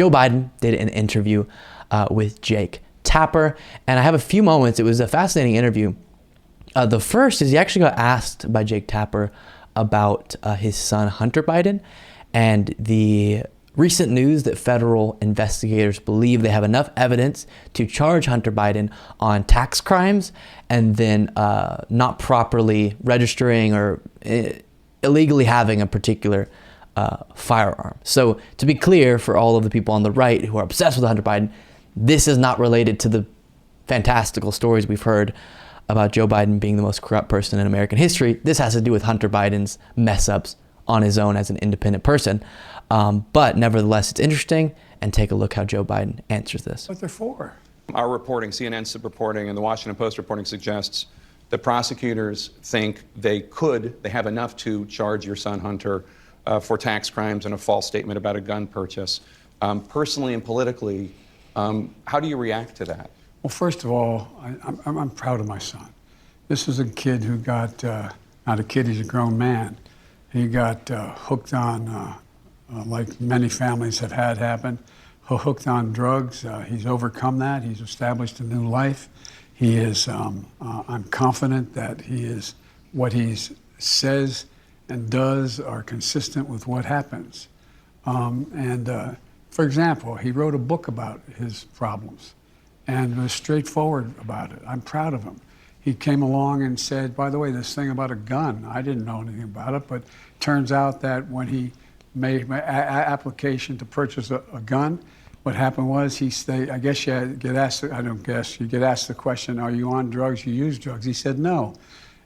Joe Biden did an interview with Jake Tapper, and I have a few moments. It was a fascinating interview. The first is he actually got asked by Jake Tapper about his son Hunter Biden and the recent news that federal investigators believe they have enough evidence to charge Hunter Biden on tax crimes and then not properly registering or illegally having a particular firearm. So to be clear, for all of the people on the right who are obsessed with Hunter Biden, this is not related to the fantastical stories we've heard about Joe Biden being the most corrupt person in American history. This has to do with Hunter Biden's mess ups on his own as an independent person. But nevertheless, it's interesting, and take a look how Joe Biden answers this. What they're for. Our reporting, CNN's reporting, and the Washington Post reporting suggests that prosecutors think they have enough to charge your son Hunter for tax crimes and a false statement about a gun purchase. Personally and politically, how do you react to that? Well, first of all, I'm proud of my son. This is a kid who got, not a kid, he's a grown man. He got hooked on, like many families have had happen, hooked on drugs. He's overcome that. He's established a new life. He is, I'm confident that he is, what he says and does are consistent with what happens. For example, he wrote a book about his problems and was straightforward about it. I'm proud of him. He came along and said, by the way, this thing about a gun, I didn't know anything about it, but turns out that when he made my application to purchase a gun, what happened was I guess you get asked, I don't guess, you get asked the question, are you on drugs, you use drugs? He said no.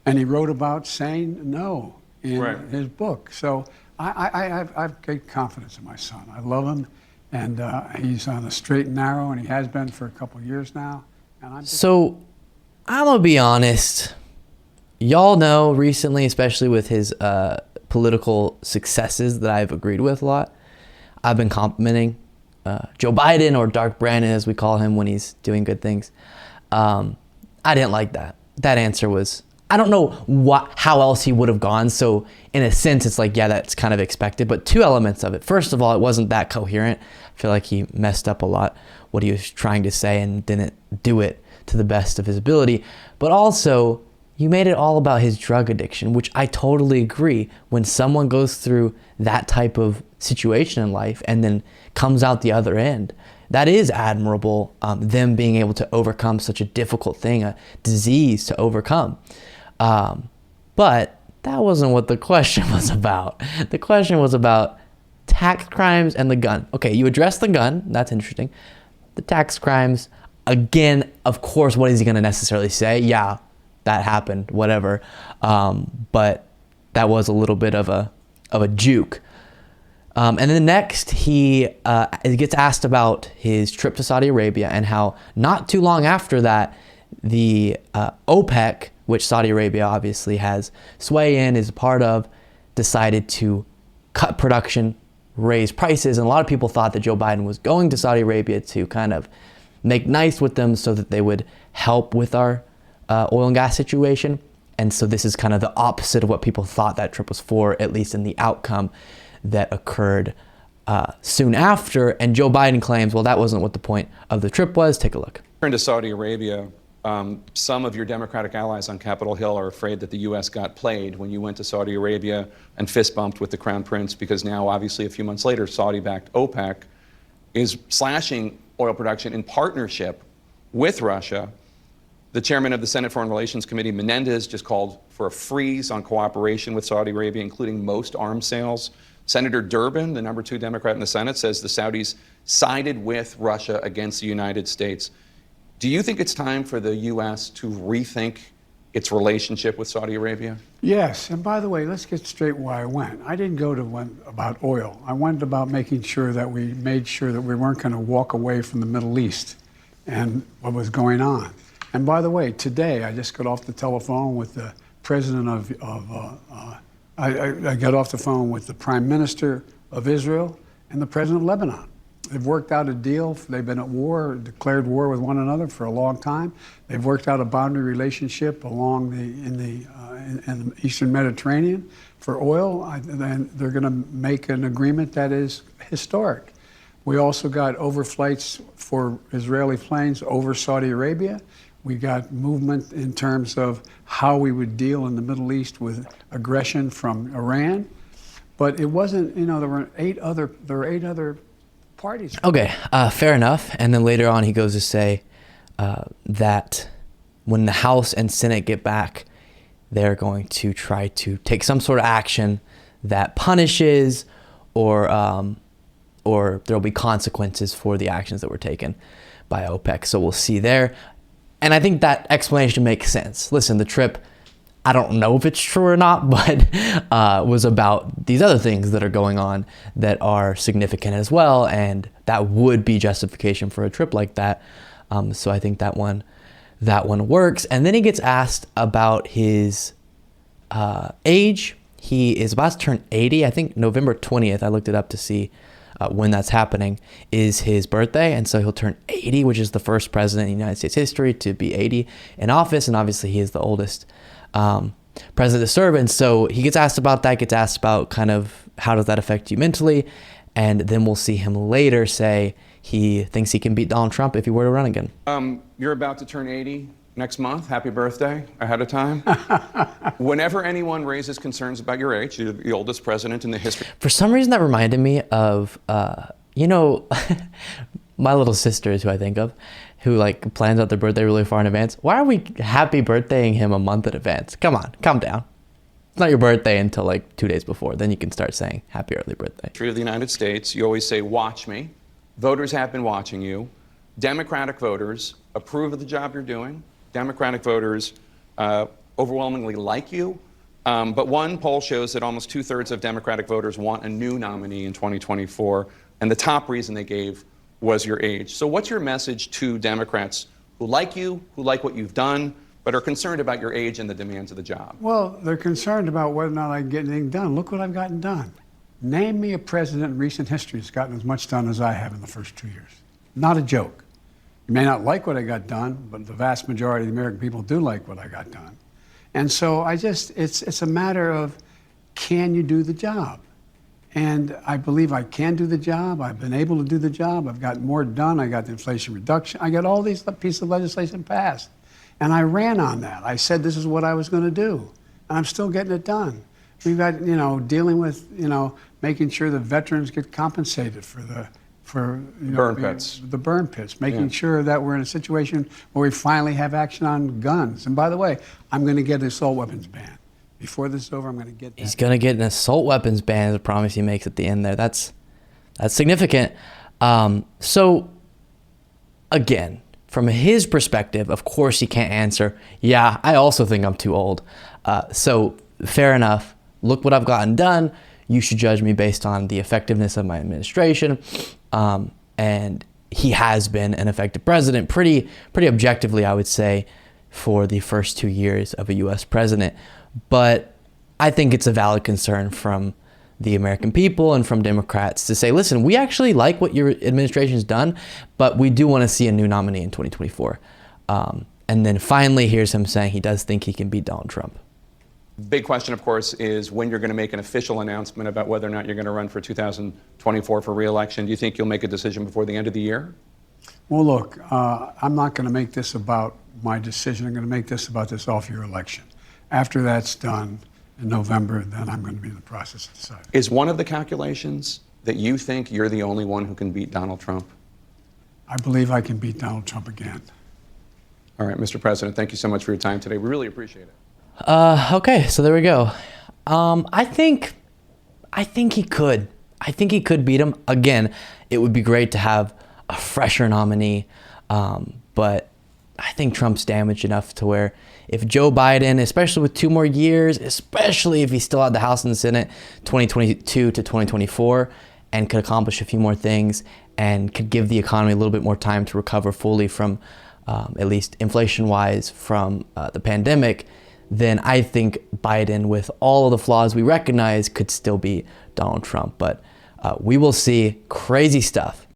And he wrote about saying no in his book. So I have great confidence in my son. I love him, and he's on the straight and narrow, and he has been for a couple of years now. And So I'm gonna be honest. Y'all know recently, especially with his political successes that I've agreed with a lot, I've been complimenting Joe Biden, or Dark Brandon as we call him when he's doing good things. I didn't like that. That answer was, I don't know how else he would have gone. So in a sense, it's like, yeah, that's kind of expected. But two elements of it. First of all, it wasn't that coherent. I feel like he messed up a lot what he was trying to say and didn't do it to the best of his ability. But also, you made it all about his drug addiction, which I totally agree. When someone goes through that type of situation in life and then comes out the other end, that is admirable, them being able to overcome such a difficult thing, a disease to overcome. But that wasn't what the question was about. The question was about tax crimes and the gun. Okay, you addressed the gun. That's interesting. The tax crimes, again, of course, what is he going to necessarily say? Yeah, that happened, whatever. But that was a little bit of a juke. And then next, he gets asked about his trip to Saudi Arabia and how not too long after that, the OPEC, which Saudi Arabia obviously has sway in, is a part of, decided to cut production, raise prices. And a lot of people thought that Joe Biden was going to Saudi Arabia to kind of make nice with them so that they would help with our oil and gas situation. And so this is kind of the opposite of what people thought that trip was for, at least in the outcome that occurred soon after. And Joe Biden claims, well, that wasn't what the point of the trip was. Take a look. Turn to Saudi Arabia. Some of your Democratic allies on Capitol Hill are afraid that the U.S. got played when you went to Saudi Arabia and fist bumped with the Crown Prince, because now, obviously, a few months later, Saudi-backed OPEC is slashing oil production in partnership with Russia. The chairman of the Senate Foreign Relations Committee, Menendez, just called for a freeze on cooperation with Saudi Arabia, including most arms sales. Senator Durbin, the number 2 Democrat in the Senate, says the Saudis sided with Russia against the United States. Do you think it's time for the U.S. to rethink its relationship with Saudi Arabia? Yes, and by the way, let's get straight why I went. I didn't go to one about oil. I went about making sure that we made sure that we weren't going to walk away from the Middle East and what was going on. And by the way, today I just got off the telephone with the president I got off the phone with the Prime Minister of Israel and the President of Lebanon. They've worked out a deal. They've been at war, declared war with one another for a long time. They've worked out a boundary relationship along in the Eastern Mediterranean for oil. And they're going to make an agreement that is historic. We also got overflights for Israeli planes over Saudi Arabia. We got movement in terms of how we would deal in the Middle East with aggression from Iran. But it wasn't, there were eight other parties. Okay, fair enough. And then later on, he goes to say that when the House and Senate get back, they're going to try to take some sort of action that punishes or there'll be consequences for the actions that were taken by OPEC. So we'll see there. And I think that explanation makes sense. Listen, the trip, I don't know if it's true or not, but was about these other things that are going on that are significant as well. And that would be justification for a trip like that. So I think that one works. And then he gets asked about his age. He is about to turn 80. I think November 20th, I looked it up to see when that's happening, is his birthday. And so he'll turn 80, which is the first president in United States history to be 80 in office. And obviously he is the oldest president to serve. And so he gets asked about that, gets asked about kind of how does that affect you mentally. And then we'll see him later say he thinks he can beat Donald Trump if he were to run again. You're about to turn 80 next month. Happy birthday ahead of time. Whenever anyone raises concerns about your age, you're the oldest president in the history. For some reason, that reminded me of, my little sisters, who I think of, who like plans out their birthday really far in advance. Why are we happy birthdaying him a month in advance? Come on, calm down. It's not your birthday until like 2 days before. Then you can start saying happy early birthday. History of the United States, you always say, watch me. Voters have been watching you. Democratic voters approve of the job you're doing. Democratic voters overwhelmingly like you. But one poll shows that almost 2/3 of Democratic voters want a new nominee in 2024. And the top reason they gave was your age. So what's your message to Democrats who like you, who like what you've done, but are concerned about your age and the demands of the job? Well, they're concerned about whether or not I can get anything done. Look what I've gotten done. Name me a president in recent history that's gotten as much done as I have in the first 2 years. Not a joke. You may not like what I got done, but the vast majority of the American people do like what I got done. And so it's a matter of, can you do the job? And I believe I can do the job. I've been able to do the job. I've gotten more done. I got the Inflation Reduction. I got all these pieces of legislation passed. And I ran on that. I said this is what I was going to do. And I'm still getting it done. We've got, dealing with, making sure the veterans get compensated for the burn pits. The burn pits, making sure that we're in a situation where we finally have action on guns. And by the way, I'm going to get an assault weapons ban. Before this is over, I'm going to get that. He's going to get an assault weapons ban, is a promise he makes at the end there. That's significant. So, again, from his perspective, of course he can't answer, yeah, I also think I'm too old. So, fair enough. Look what I've gotten done. You should judge me based on the effectiveness of my administration. And he has been an effective president, pretty objectively, I would say, for the first 2 years of a U.S. president. But I think it's a valid concern from the American people and from Democrats to say, listen, we actually like what your administration's done, but we do want to see a new nominee in 2024. And then finally, here's him saying he does think he can beat Donald Trump. Big question, of course, is when you're going to make an official announcement about whether or not you're going to run for 2024 for re-election. Do you think you'll make a decision before the end of the year? Well, look, I'm not going to make this about my decision. I'm going to make this about this off-year election. After that's done in November, then I'm going to be in the process of deciding. Is one of the calculations that you think you're the only one who can beat Donald Trump? I believe I can beat Donald Trump again. All right, Mr. President, thank you so much for your time today. We really appreciate it. Okay, so there we go. I think he could. I think he could beat him. Again, it would be great to have a fresher nominee, but I think Trump's damaged enough to where if Joe Biden, especially with 2 more years, especially if he still had the House and the Senate 2022 to 2024 and could accomplish a few more things and could give the economy a little bit more time to recover fully from, at least inflation-wise, from the pandemic, then I think Biden, with all of the flaws we recognize, could still be Donald Trump. But we will see crazy stuff